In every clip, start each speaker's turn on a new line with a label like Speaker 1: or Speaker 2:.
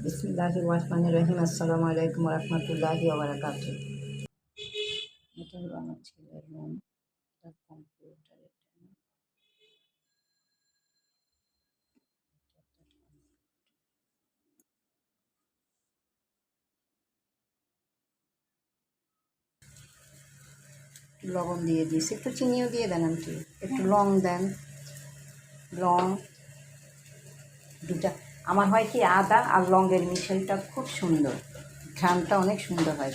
Speaker 1: বিসমিল্লাহির রহমানির রহিম। আসসালামু আলাইকুম ওয়া রাহমাতুল্লাহি ওয়া বারাকাতুহু। এটা হলো আমার ছেলের রুম, তার কম্পিউটার। লবণ দিয়ে দিয়েছি, একটু চিনিও দিয়ে দেন আন্টি, একটু লং দেন, লং দুটা। আমার হয় কি আদা আর লংয়ের মিশালটা খুব সুন্দর, ঘ্রাণটা অনেক সুন্দর হয়।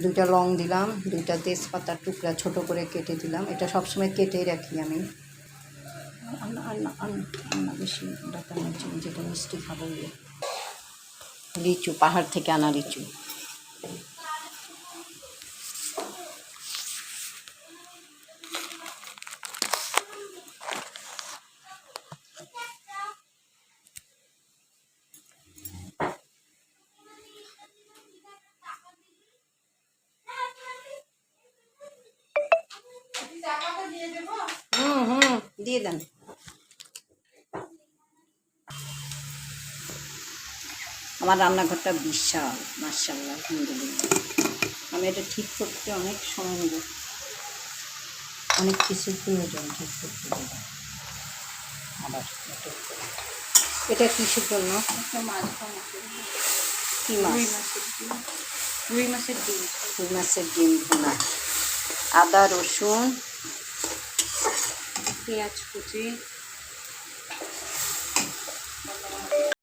Speaker 1: দুইটা লং দিলাম, দুইটা তেজপাতার টুকরা ছোট করে কেটে দিলাম। এটা সবসময় কেটেই রাখি আমি। আন্না বেশি ডাটা নিচু, যেটা মিষ্টি খাবো, লিচু, পাহাড় থেকে আনা লিচু। দিয়ে দেন। আমার রান্নাঘরটা বিশাল, মাশাআল্লাহ, আলহামদুলিল্লাহ। আমি এটা ঠিক করতে অনেক সময় নেব, অনেক কিছুর প্রয়োজন ঠিক করতে দেবো। আবার এটা কিসের জন্য? কি মাছ? রুই মাছের ডিম। রুই মাছের ডিম ভুনা। আদা, রসুন, পেঁয়াজ কুচি,